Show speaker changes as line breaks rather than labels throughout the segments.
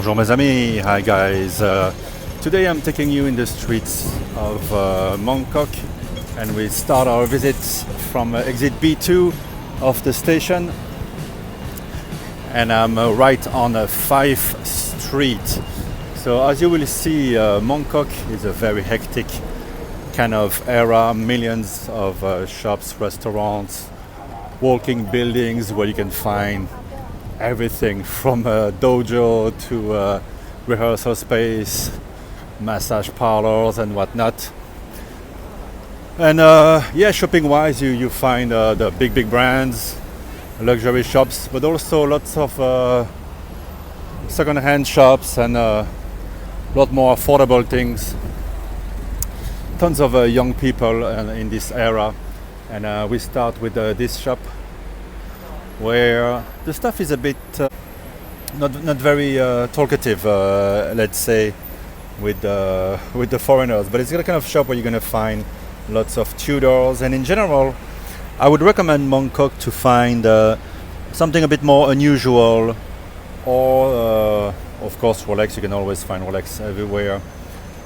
Bonjour mes amis, hi guys. Today I'm taking you in the streets of Mongkok, and we start our visit from exit B2 of the station, and I'm right on 5th Street. So as you will see, Mongkok is a very hectic kind of era, millions of shops, restaurants, walking buildings where you can find everything from a dojo to a rehearsal space, massage parlors and whatnot. And shopping wise, you find the big brands, luxury shops, but also lots of second-hand shops and a lot more affordable things. Tons of young people in this era, and we start with this shop where the stuff is a bit not very talkative, let's say, with the foreigners, but it's the kind of shop where you're going to find lots of Tudors, and in general I would recommend Mongkok to find something a bit more unusual, or of course Rolex. You can always find Rolex everywhere,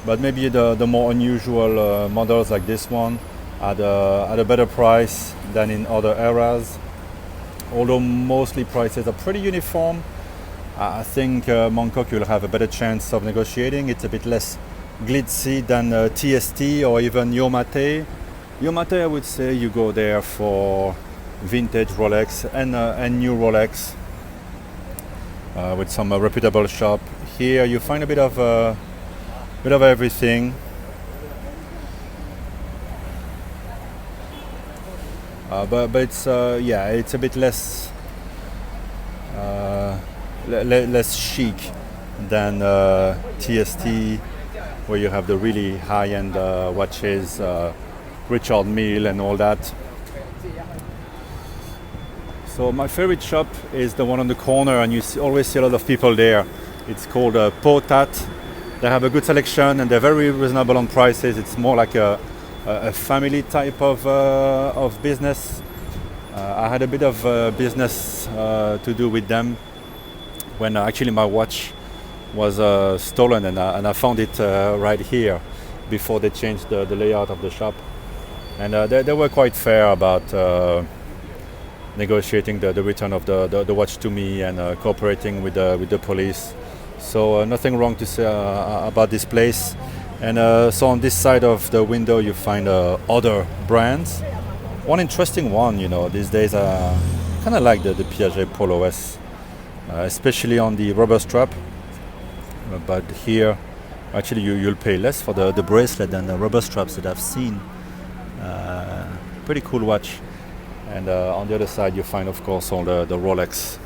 but maybe the more unusual models like this one at a better price than in other eras. Although mostly prices are pretty uniform, I think Mongkok you'll have a better chance of negotiating. It's a bit less glitzy than TST or even Yomate. Yomate, I would say you go there for vintage Rolex and new Rolex with some reputable shop. Here you find a bit of everything. But it's it's a bit less less chic than TST, where you have the really high-end watches, Richard Mille and all that. So my favorite shop is the one on the corner, and you always see a lot of people there. It's called Potat. They have a good selection and they're very reasonable on prices. It's more like a family type of business. I had a bit of business to do with them when actually my watch was stolen, and I found it right here before they changed the layout of the shop. And they were quite fair about negotiating the return of the watch to me and cooperating with the police. So nothing wrong to say about this place. And so on this side of the window you find other brands. One interesting one, these days I kind of like the Piaget Polo S, especially on the rubber strap. But here, actually you'll pay less for the bracelet than the rubber straps that I've seen. Pretty cool watch. And on the other side you find, of course, all the Rolex.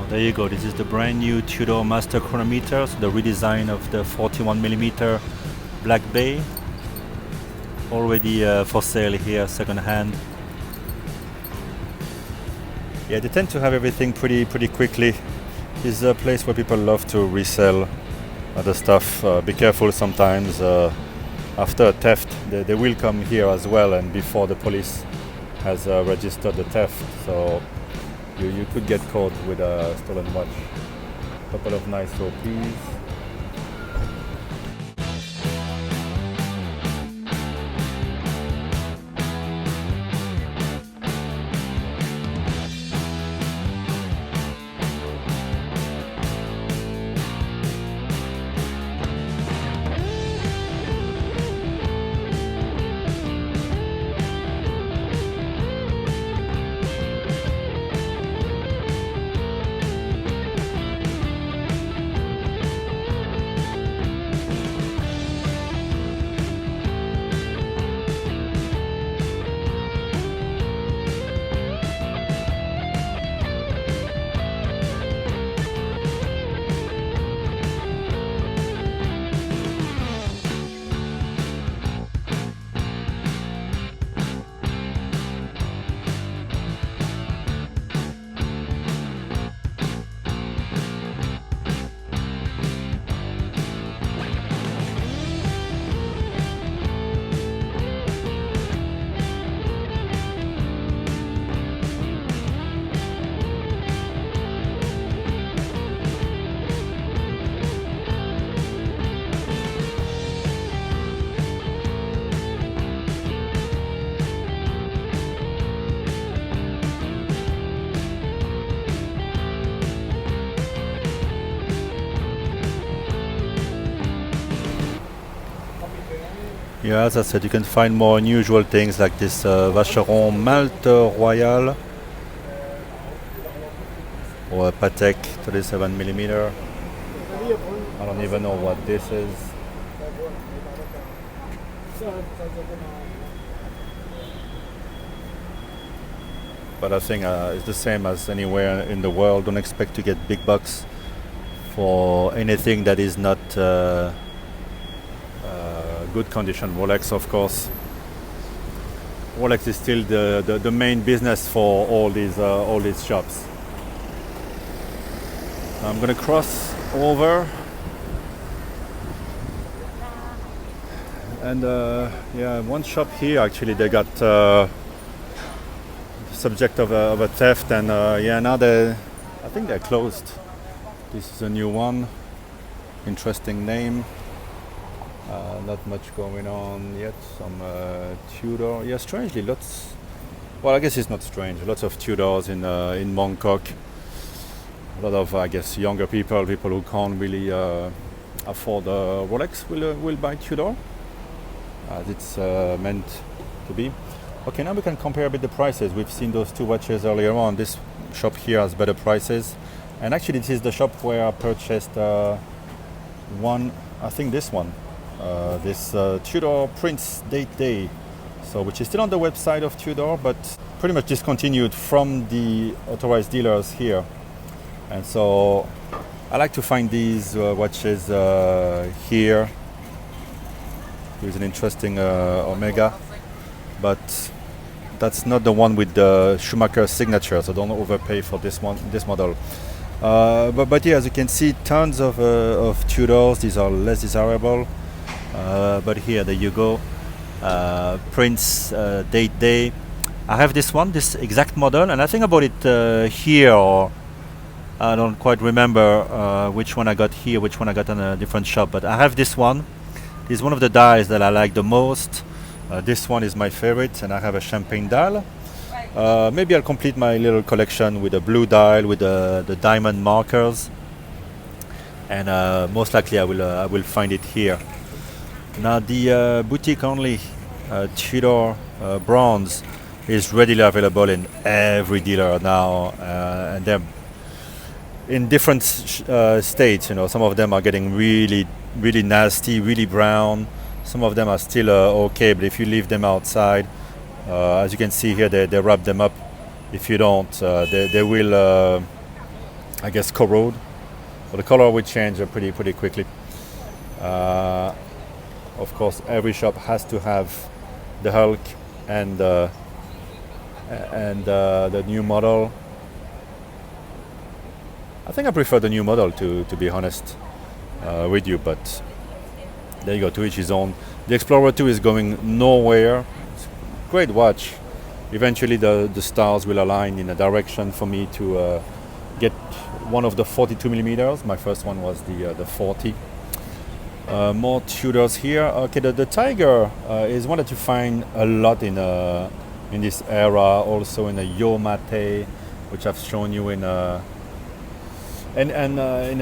There you go, this is the brand new Tudor Master chronometer, so the redesign of the 41mm Black Bay. Already for sale here, second hand. Yeah, they tend to have everything pretty quickly. It's a place where people love to resell other stuff. Be careful sometimes. After a theft, they will come here as well, and before the police has registered the theft. So you could get caught with a stolen watch. A couple of nice OPs. Yeah, as I said, you can find more unusual things like this Vacheron Malte Royal or a Patek 37mm. I don't even know what this is. But I think it's the same as anywhere in the world. Don't expect to get big bucks for anything that is not good condition. Rolex, of course. Rolex is still the main business for all these shops. I'm gonna cross over, and yeah, one shop here actually they got subject of a theft, and yeah, now I think they're closed. This is a new one. Interesting name. Not much going on yet. Some Tudor. Yeah, strangely, lots. Well, I guess it's not strange. Lots of Tudors in Mongkok. A lot of, I guess, younger people who can't really afford Rolex will buy Tudor, as it's meant to be. Okay, now we can compare a bit the prices. We've seen those two watches earlier on. This shop here has better prices, and actually this is the shop where I purchased one. I think this one. This Tudor Prince Date Day, so which is still on the website of Tudor, but pretty much discontinued from the authorized dealers here. And so I like to find these watches here. Here's an interesting Omega, but that's not the one with the Schumacher signature, so don't overpay for this model. But yeah, as you can see, tons of Tudors. These are less desirable. But here, there you go. Prince Date Day. I have this one, this exact model, and I think I bought it here, or I don't quite remember which one I got here, which one I got in a different shop. But I have this one. This is one of the dials that I like the most. This one is my favorite, and I have a champagne dial. Maybe I'll complete my little collection with a blue dial with the diamond markers, and most likely I will find it here. Now the boutique only Tudor bronze is readily available in every dealer now, and they're in different states. You know, some of them are getting really nasty, really brown. Some of them are still okay, but if you leave them outside, as you can see here, they wrap them up. If you don't, they will, I guess, corrode. So the color will change pretty quickly. Of course, every shop has to have the Hulk and the new model. I think I prefer the new model to be honest with you, but there you go, to each his own. The Explorer 2 is going nowhere. It's a great watch. Eventually the stars will align in a direction for me to get one of the 42mm. My first one was the 40. More Tudors here. Okay, the Tiger is one that you find a lot in this era, also in a Yo Mate, which I've shown you in a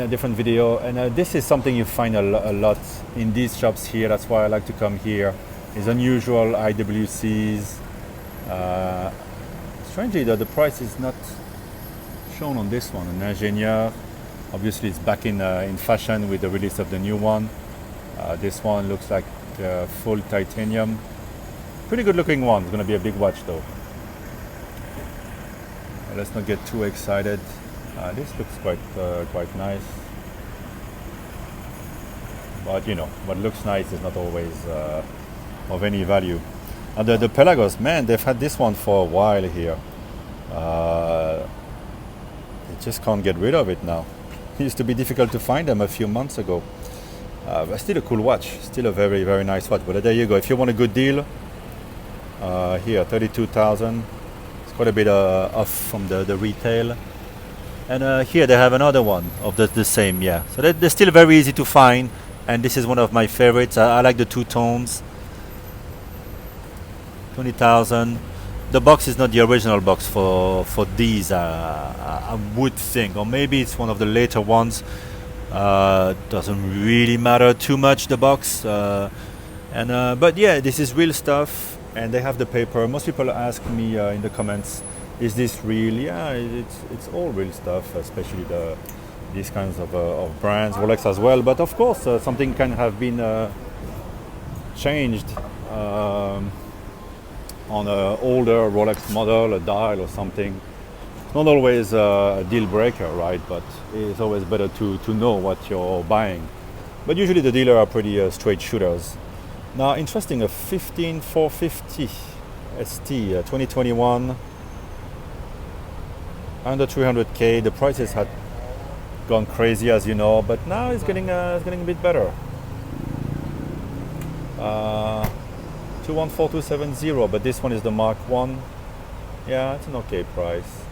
different video. And this is something you find a lot in these shops here. That's why I like to come here. It's unusual IWCs. Strangely, the price is not shown on this one. An Ingénieur, obviously, it's back in fashion with the release of the new one. This one looks like full titanium. Pretty good looking one. It's going to be a big watch though. Let's not get too excited. This looks quite nice. But you know, what looks nice is not always of any value. And the Pelagos, man, they've had this one for a while here. They just can't get rid of it now. It used to be difficult to find them a few months ago. But still a cool watch, still a very nice watch. But there you go. If you want a good deal, here 32,000. It's quite a bit off from the retail. And here they have another one of the same, yeah. So they're still very easy to find, and this is one of my favorites. I like the two tones. 20,000. The box is not the original box for these, I would think, or maybe it's one of the later ones. Doesn't really matter too much, the box. And but yeah, this is real stuff, and they have the paper. Most people ask me in the comments, "Is this real?" Yeah, it's all real stuff, especially these kinds of brands, Rolex as well. But of course, something can have been changed on an older Rolex model, a dial or something. It's not always a deal breaker, right? But it's always better to know what you're buying. But usually the dealer are pretty straight shooters. Now, interesting, a 15450 ST 2021, under 300k. The prices had gone crazy, as you know, but now it's getting a bit better. 214270, but this one is the Mark 1. Yeah, it's an okay price.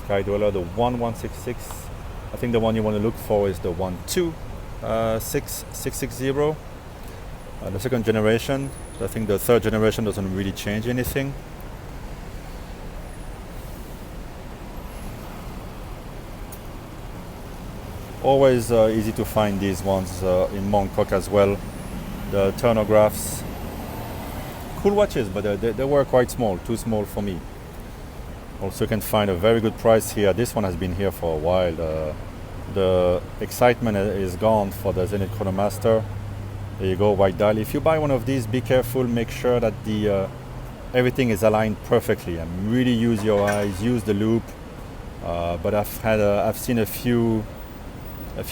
Sky Dweller, the 1166. I think the one you want to look for is the 12660. The second generation. I think the third generation doesn't really change anything. Always easy to find these ones in Mongkok as well. The turnographs. Cool watches, but they were quite small, too small for me. Also, you can find a very good price here. This one has been here for a while. The excitement is gone for the Zenith Chronomaster. There you go, white dial. If you buy one of these, be careful. Make sure that everything is aligned perfectly, and really use your eyes, use the loop. But I've seen a few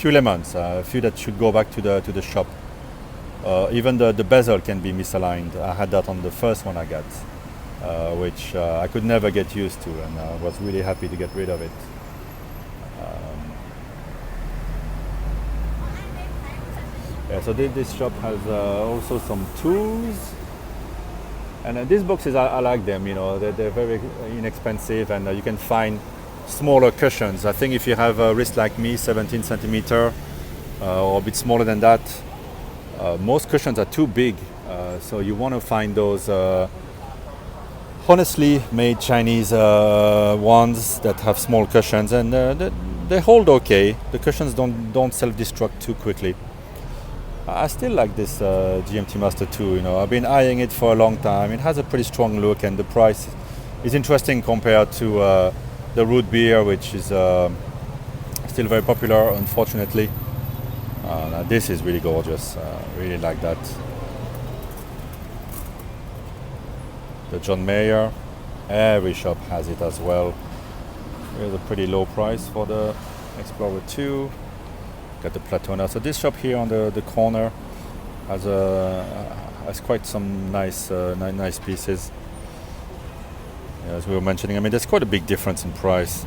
lemons, a few that should go back to the shop. Even the bezel can be misaligned. I had that on the first one I got, which I could never get used to, and I was really happy to get rid of it. Yeah, so this shop has also some tools, and these boxes I like them. You know, they're very inexpensive, and you can find smaller cushions. I think if you have a wrist like me, 17 centimeter, or a bit smaller than that, most cushions are too big. So you want to find those honestly made Chinese ones that have small cushions, and they hold okay. The cushions don't self-destruct too quickly. I still like this GMT Master 2. You know, I've been eyeing it for a long time. It has a pretty strong look, and the price is interesting compared to the root beer, which is still very popular, unfortunately. Now this is really gorgeous. Really like that. The John Mayer, every shop has it as well. Here's a pretty low price for the Explorer 2. Got the Platona. So this shop here on the corner has quite some nice pieces. As we were mentioning, I mean, there's quite a big difference in price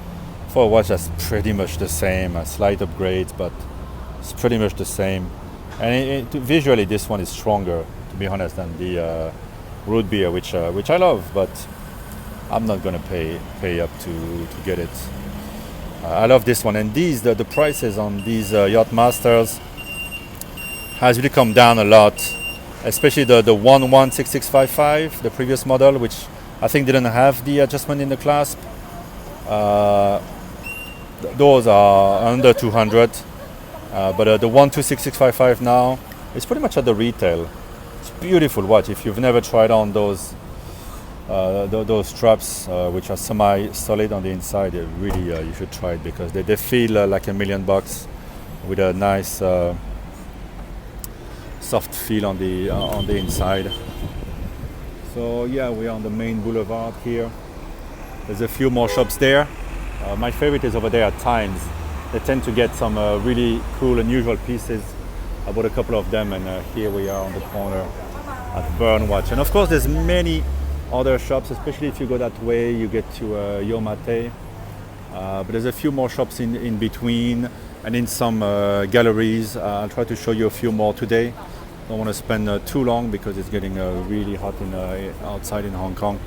for a watch that's pretty much the same. Slight upgrades, but it's pretty much the same. And visually, this one is stronger, to be honest, than the root beer, which I love, but I'm not gonna pay up to get it. I love this one, and the prices on these Yacht Masters has really come down a lot, especially the 116655, the previous model, which I think didn't have the adjustment in the clasp. Those are under 200, but the 126655 now is pretty much at the retail. It's a beautiful watch. If you've never tried on those straps, which are semi-solid on the inside, really you should try it, because they feel like $1 million with a nice soft feel on the inside. So yeah, we're on the main boulevard here. There's a few more shops there. My favorite is over there at Times. They tend to get some really cool, unusual pieces. I bought a couple of them, and here we are on the corner at Burn Watch. And of course, there's many other shops, especially if you go that way, you get to Yomate. But there's a few more shops in between, and in some galleries. I'll try to show you a few more today. Don't want to spend too long because it's getting really hot outside in Hong Kong.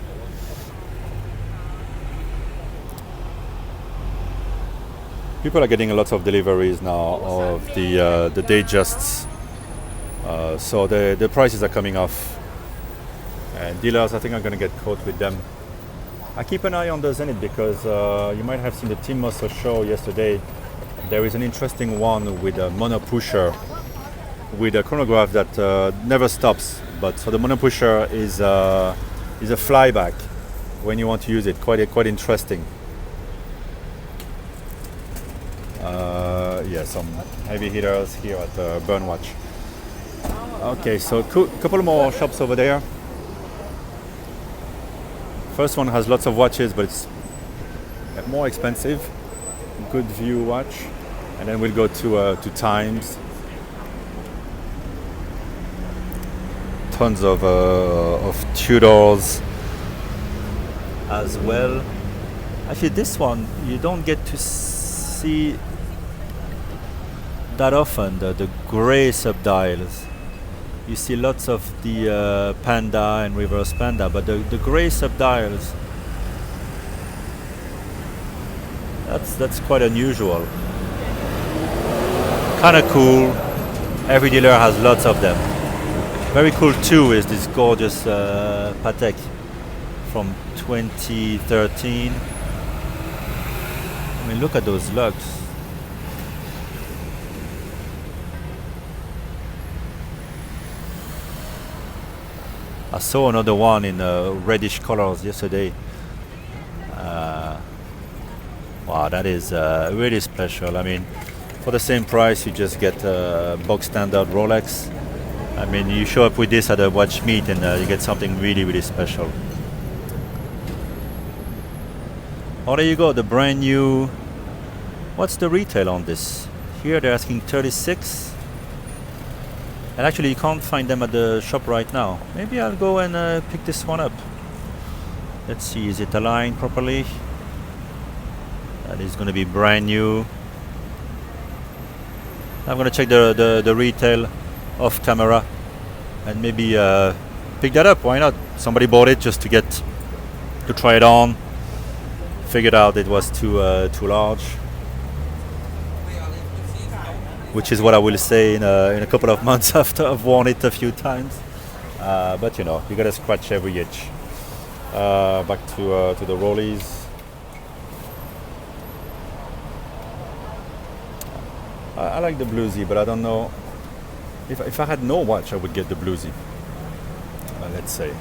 People are getting lots of deliveries now of the Datejusts, so the prices are coming off. And dealers, I think, are going to get caught with them. I keep an eye on the Zenith because you might have seen the Tim Musser show yesterday. There is an interesting one with a mono pusher. with a chronograph that never stops. But so the mono pusher is a flyback when you want to use it. Quite interesting. Yeah, some heavy hitters here at Burnwatch. Okay, so couple more shops over there. First one has lots of watches, but it's more expensive. Good view watch, and then we'll go to Times. Tons of Tudors as well. Actually, this one you don't get to see that often. The grey subdials. You see lots of the Panda and reverse Panda, but the grey subdials, that's quite unusual. Kind of cool. Every dealer has lots of them. Very cool too is this gorgeous Patek from 2013. I mean, look at those lugs. I saw another one in reddish colors yesterday. Wow, that is really special. I mean, for the same price, you just get a box standard Rolex. I mean, you show up with this at a watch meet and you get something really, really special. Oh, there you go, the brand new. What's the retail on this? Here they're asking 36. And actually you can't find them at the shop right now. Maybe I'll go and pick this one up. Let's see, is it aligned properly? That is going to be brand new. I'm going to check the retail off camera and maybe pick that up. Why not? Somebody bought it just to try it on. Figured out it was too large. Which is what I will say in a couple of months after I've worn it a few times. But you know, you gotta scratch every itch. Back to the Rollies. I like the bluesy, but I don't know if I had no watch, I would get the bluesy. Let's say.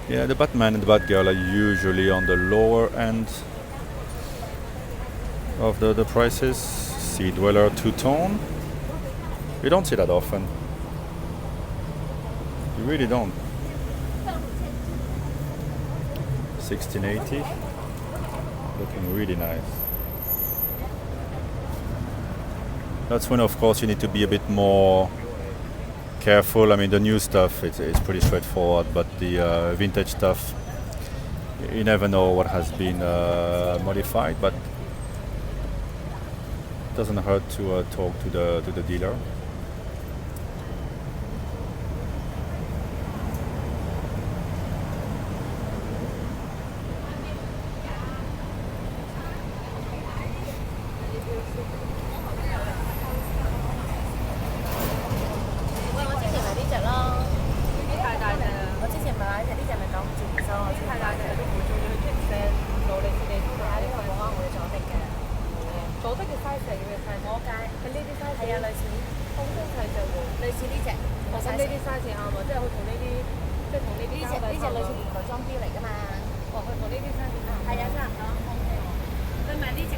Yeah, the Batman and the Batgirl are usually on the lower end of the prices. Sea Dweller two-tone. You don't see that often. You really don't. 1680. Looking really nice. That's when, of course, you need to be a bit more careful. I mean, the new stuff, it's pretty straightforward, but the vintage stuff, you never know what has been modified, but it doesn't hurt to talk to the dealer.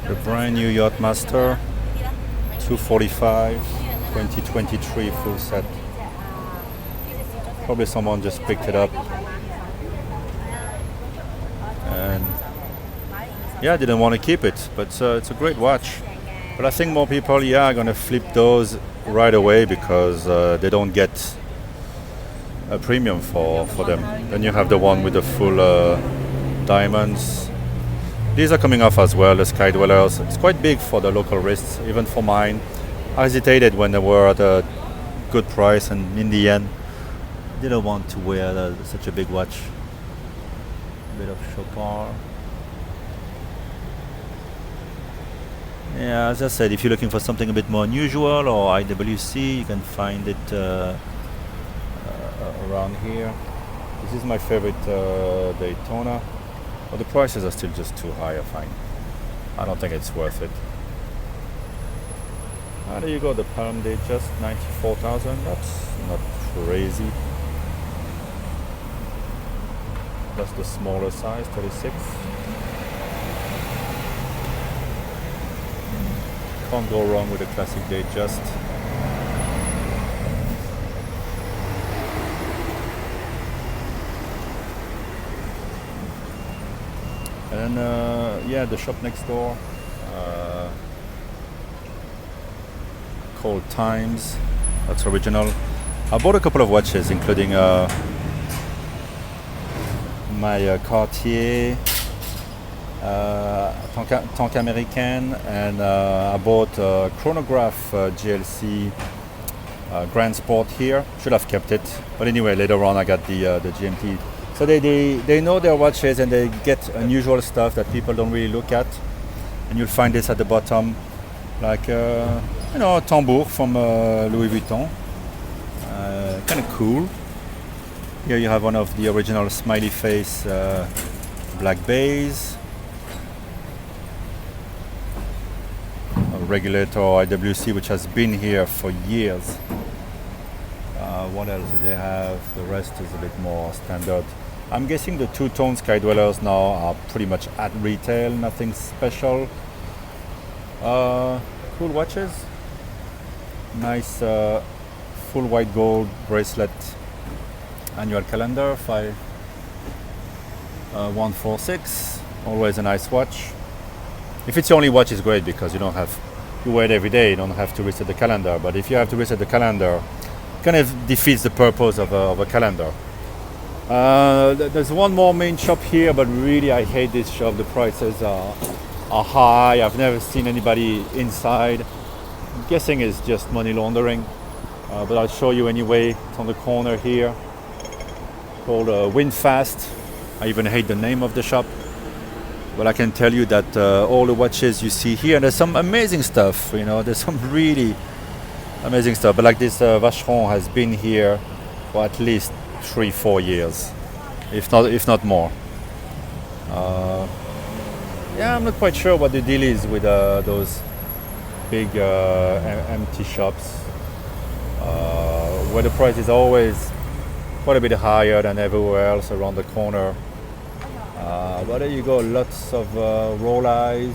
The brand new Yachtmaster 245 2023 full set. Probably someone just picked it up and yeah, didn't want to keep it, but it's a great watch. But I think more people are going to flip those right away because they don't get a premium for them. Then you have the one with the full diamonds. These are coming off as well, the Sky Dwellers. It's quite big for the local wrists, even for mine. I hesitated when they were at a good price, and in the end, I didn't want to wear such a big watch. A bit of Chopard. Yeah, as I said, if you're looking for something a bit more unusual or IWC, you can find it around here. This is my favorite Daytona, but the prices are still just too high, I find. I don't think it's worth it. There you go, the Palm Day, just 94,000. That's not crazy. That's the smaller size, 36. Can't go wrong with a classic day just. And then, yeah, the shop next door, called Times. That's original. I bought a couple of watches, including my Cartier Tank American, and I bought a chronograph GLC Grand Sport here. Should have kept it, but anyway, later on I got the GMT. So they know their watches, and they get unusual stuff that people don't really look at. And you'll find this at the bottom, like you know, a tambour from Louis Vuitton. Kind of cool. Here you have one of the original smiley face black bays. A regulator IWC, which has been here for years. What else do they have? The rest is a bit more standard. I'm guessing the two-tone Sky Dwellers now are pretty much at retail, nothing special. Cool watches. Nice full white gold bracelet annual calendar, 146. Always a nice watch. If it's your only watch, it's great because you wear it every day, you don't have to reset the calendar. But if you have to reset the calendar, it kind of defeats the purpose of a calendar. There's one more main shop here, but really I hate this shop. The prices are high. I've never seen anybody inside. I'm guessing it's just money laundering, but I'll show you anyway. It's on the corner here, called Windfast. I even hate the name of the shop, but I can tell you that all the watches you see here, and there's some amazing stuff, there's some really amazing stuff, but like this Vacheron has been here for at least 3-4 years, if not more. Yeah, I'm not quite sure what the deal is with those big empty shops, where the price is always quite a bit higher than everywhere else around the corner. But there you go, lots of Rolex.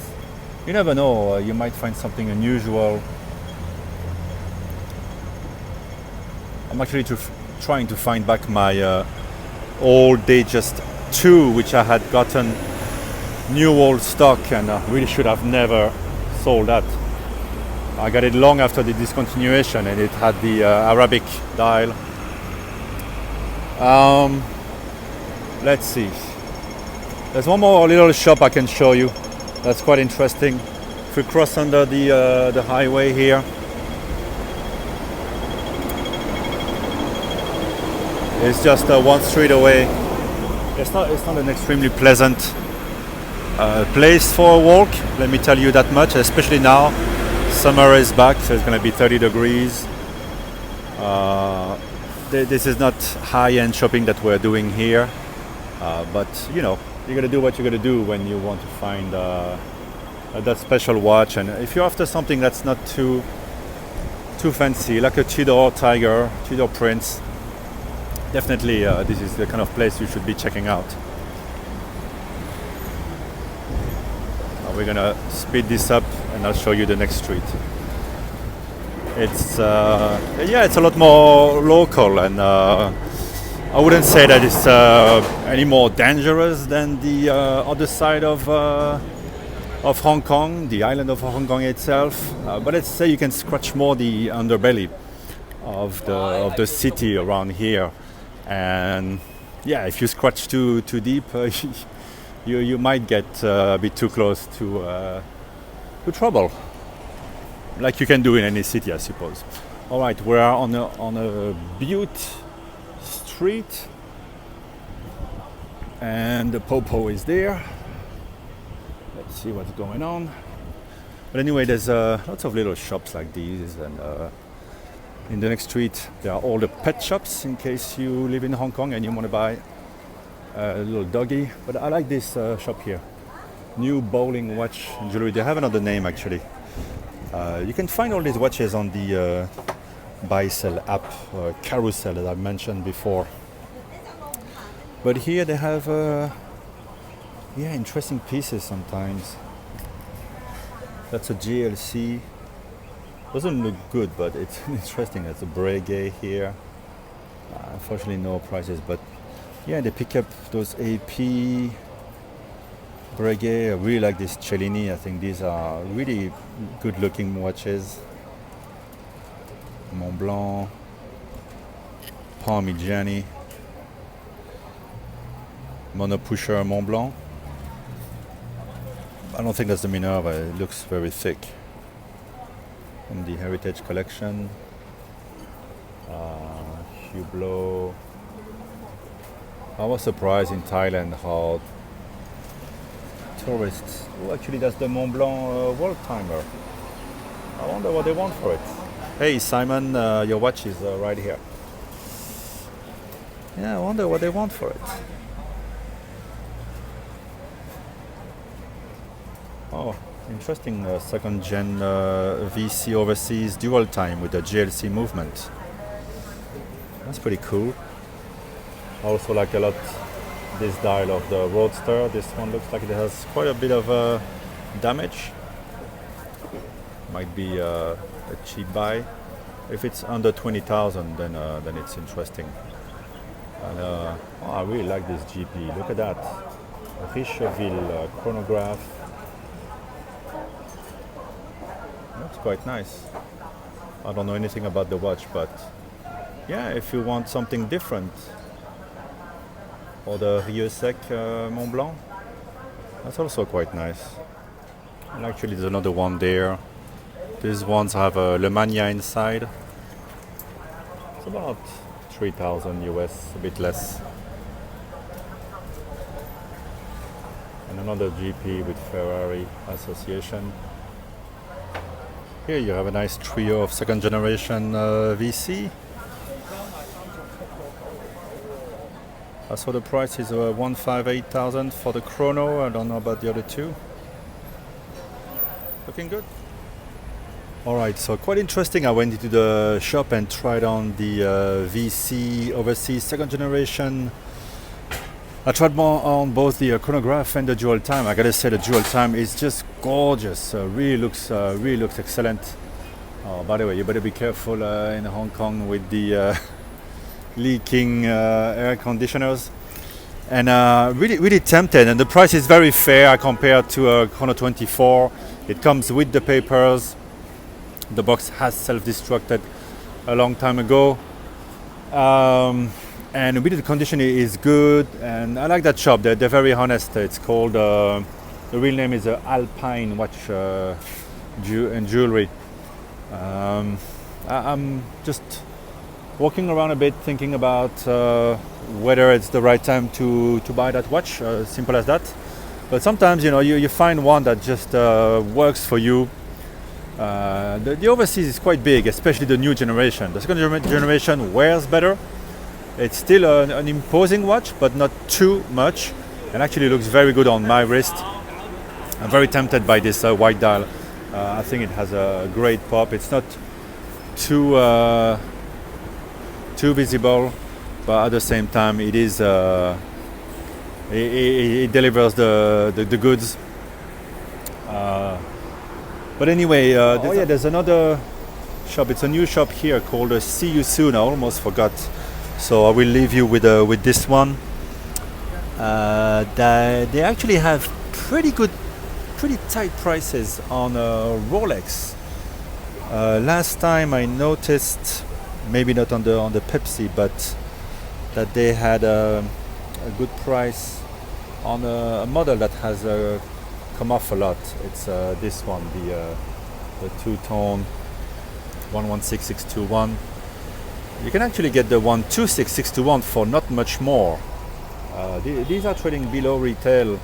You never know, you might find something unusual. I'm actually trying to find back my old Datejust 2, which I had gotten new old stock, and I really should have never sold that. I got it long after the discontinuation, and it had the Arabic dial. Let's see. There's one more little shop I can show you that's quite interesting. If we cross under the highway here, it's just one street away. It's not an extremely pleasant place for a walk, let me tell you that much, especially now. Summer is back, so it's going to be 30 degrees. This is not high-end shopping that we're doing here, but you got to do what you got to do when you want to find that special watch. And if you're after something that's not too fancy, like a Tudor Tiger, Tudor Prince, definitely this is the kind of place you should be checking out. We're gonna speed this up, and I'll show you the next street. It's it's a lot more local, and I wouldn't say that it's any more dangerous than the other side of Hong Kong, the island of Hong Kong itself. But let's say you can scratch more the underbelly of the city around here, and yeah, if you scratch too deep, you might get a bit too close to trouble, like you can do in any city, I suppose. All right, we are on a Butte Street, and the Popo is there. Let's see what's going on. But anyway, there's lots of little shops like these, and in the next street there are all the pet shops in case you live in Hong Kong and you want to buy a little doggy. But I like this shop here. New bowling watch jewelry. They have another name actually. You can find all these watches on the buy sell app, carousel, as I mentioned before. But here they have interesting pieces sometimes. That's a GLC. Doesn't look good, but it's interesting. That's a Breguet here. Unfortunately, no prices, but yeah, they pick up those AP Breguet. I really like this Cellini. I think these are really good-looking watches. Mont Blanc, Parmigiani, Monopusher Mont Blanc. I don't think that's the Minerva. It looks very thick. From the Heritage Collection, Hublot. I was surprised in Thailand how tourists. Oh, actually, that's the Mont Blanc World Timer. I wonder what they want for it. Hey, Simon, your watch is right here. Yeah, I wonder what they want for it. Oh, interesting second gen VC overseas dual time with the GLC movement. That's pretty cool. I also like a lot this dial of the Roadster. This one looks like it has quite a bit of damage. Might be a cheap buy. If it's under 20,000, then it's interesting. And I really like this GP. Look at that, Richeville chronograph. That's quite nice. I don't know anything about the watch, but yeah, if you want something different, or the Rieux-Sec Mont Blanc, that's also quite nice. And actually, there's another one there. These ones have a Le Mania inside. It's about 3,000 US, a bit less. And another GP with Ferrari Association. Here you have a nice trio of second generation VC. I saw the price is 158,000 for the chrono. I don't know about the other two. Looking good. Alright, so quite interesting. I went into the shop and tried on the VC overseas second generation. I tried more on both the chronograph and the dual time. I gotta say the dual time is just gorgeous. Really looks excellent. Oh, by the way, you better be careful in Hong Kong with the leaking air conditioners. And really tempted. And the price is very fair compared to a Chrono 24. It comes with the papers. The box has self-destructed a long time ago. And really the condition is good, and I like that shop. They're very honest. It's called, the real name is Alpine Watch and Jewelry. I'm just walking around a bit thinking about whether it's the right time to buy that watch, simple as that. But sometimes, you find one that just works for you. The overseas is quite big, especially the new generation. The second generation wears better. It's still an imposing watch, but not too much, and actually looks very good on my wrist. I'm very tempted by this white dial. I think it has a great pop. It's not too visible, but at the same time, it is it delivers the goods. But anyway, there's another shop. It's a new shop here called See You Soon. I almost forgot. So I will leave you with this one. They actually have pretty tight prices on Rolex. Last time I noticed, maybe not on the Pepsi, but that they had a good price on a model that has come off a lot. It's this one, the two-tone 116621. You can actually get the 126621 for not much more. These are trading below retail,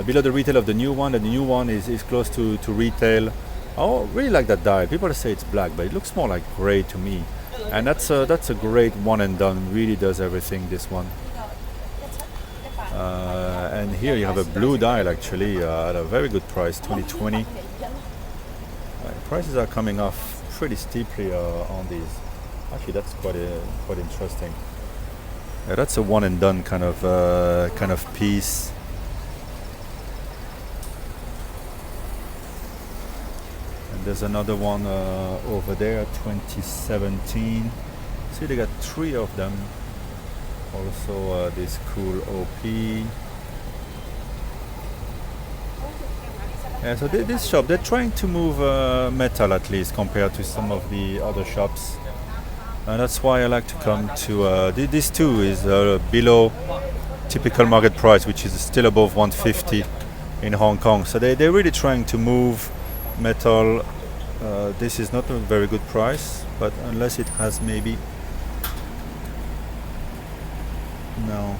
below the retail of the new one, and the new one is close to retail. I really like that dial. People say it's black, but it looks more like gray to me. And that's a great one and done. Really does everything, this one. And here you have a blue dial actually at a very good price, 2020. Prices are coming off pretty steeply on these. Actually, that's quite interesting. Yeah, that's a one and done kind of piece. And there's another one over there, 2017. See, they got 3 of them. Also, this cool OP. Yeah, so this shop, they're trying to move metal at least compared to some of the other shops. And that's why I like to come to this too is below typical market price, which is still above 150 in Hong Kong. So they're really trying to move metal. This is not a very good price, but unless it has maybe no.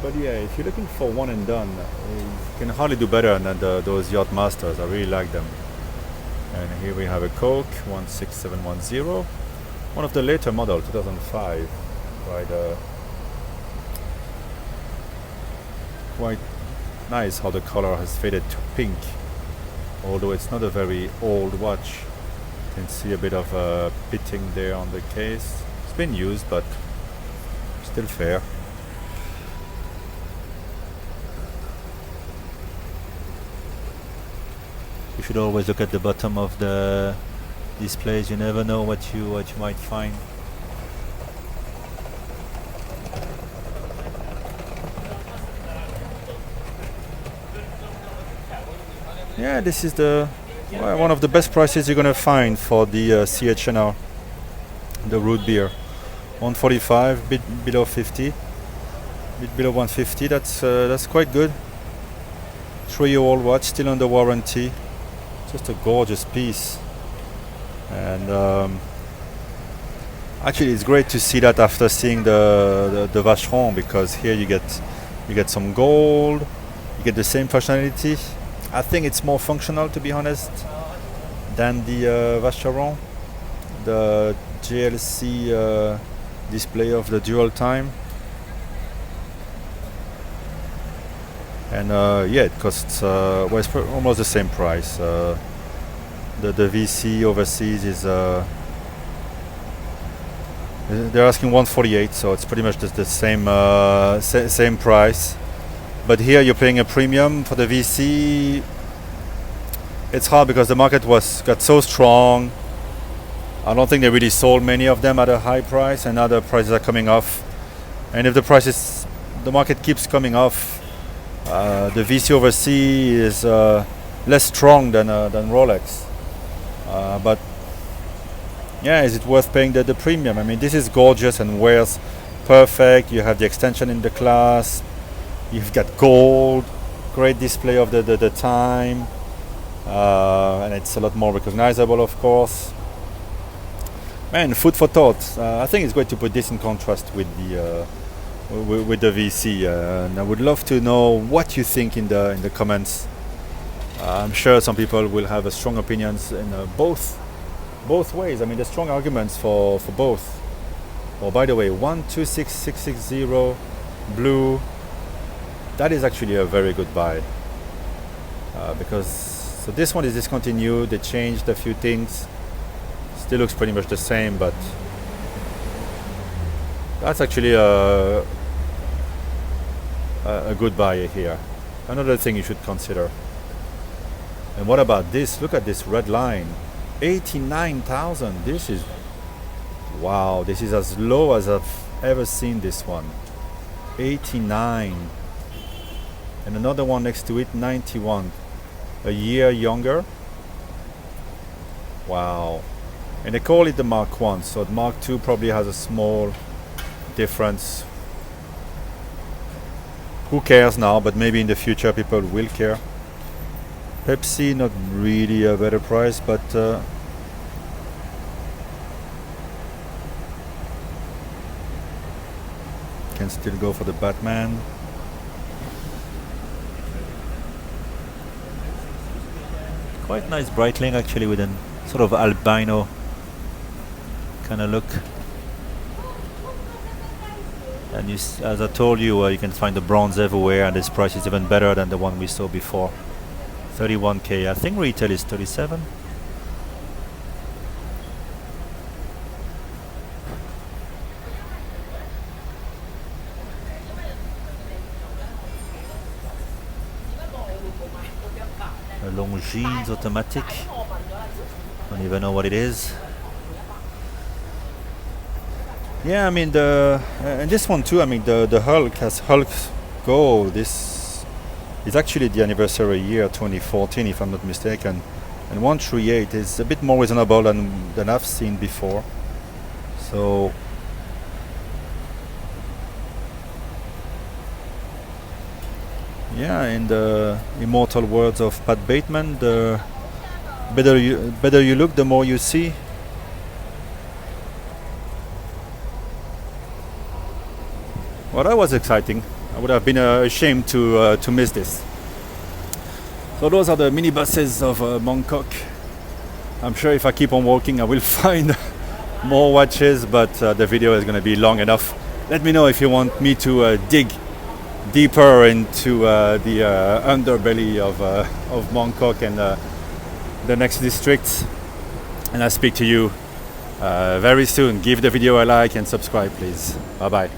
But yeah, if you're looking for one and done, you can hardly do better than those Yacht Masters. I really like them. And here we have a Coke 16710, one of the later model, 2005. Quite nice how the color has faded to pink, although it's not a very old watch. You can see a bit of pitting there on the case. It's been used, but still fair. You should always look at the bottom of the displays. You never know what you might find. Yeah, this is one of the best prices you're gonna find for the CHNR, the root beer. 145, bit below 50, bit below 150. That's quite good. 3-year-old watch, still under warranty. Just a gorgeous piece. And actually, it's great to see that after seeing the Vacheron, because here you get some gold, you get the same functionality. I think it's more functional, to be honest, than the Vacheron, the GLC display of the dual time. And yeah, it costs well, it's almost the same price. The VC overseas is they're asking 148, so it's pretty much the same same price. But here you're paying a premium for the VC. It's hard because the market got so strong. I don't think they really sold many of them at a high price, and now the prices are coming off. And if the market keeps coming off, the VC overseas is less strong than Rolex. But yeah, is it worth paying the premium? I mean, this is gorgeous and wears perfect. You have the extension in the clasp. You've got gold, great display of the time, and it's a lot more recognizable, of course. Man, food for thought. I think it's great to put this in contrast with the VC, and I would love to know what you think in the comments. I'm sure some people will have strong opinions in both ways. I mean, there's strong arguments for both. Oh, by the way, 126660 blue. That is actually a very good buy, because this one is discontinued. They changed a few things. Still looks pretty much the same, but that's actually a good buy here. Another thing you should consider. And what about this? Look at this red line, 89,000. This is wow. This is as low as I've ever seen this one. 89. And another one next to it, 91, a year younger. Wow. And they call it the Mark 1, so the Mark 2 probably has a small difference. Who cares now, but maybe in the future people will care. Pepsi, not really a better price, but can still go for the Batman. Quite nice Breitling actually, with a sort of albino kind of look. And as I told you, you can find the bronze everywhere, and this price is even better than the one we saw before. 31k. I think retail is 37. A Longines automatic. Don't even know what it is. Yeah, I mean and this one too. I mean the Hulk has Hulk Gold. This is actually the anniversary year 2014, if I'm not mistaken. And 138 is a bit more reasonable than I've seen before. So yeah, in the immortal words of Pat Bateman, the better you look, the more you see. Well, that was exciting. I would have been ashamed to miss this. So those are the minibuses of Mongkok. I'm sure if I keep on walking, I will find more watches, but the video is going to be long enough. Let me know if you want me to dig deeper into the underbelly of Mongkok and the next district. And I'll speak to you very soon. Give the video a like and subscribe, please. Bye bye.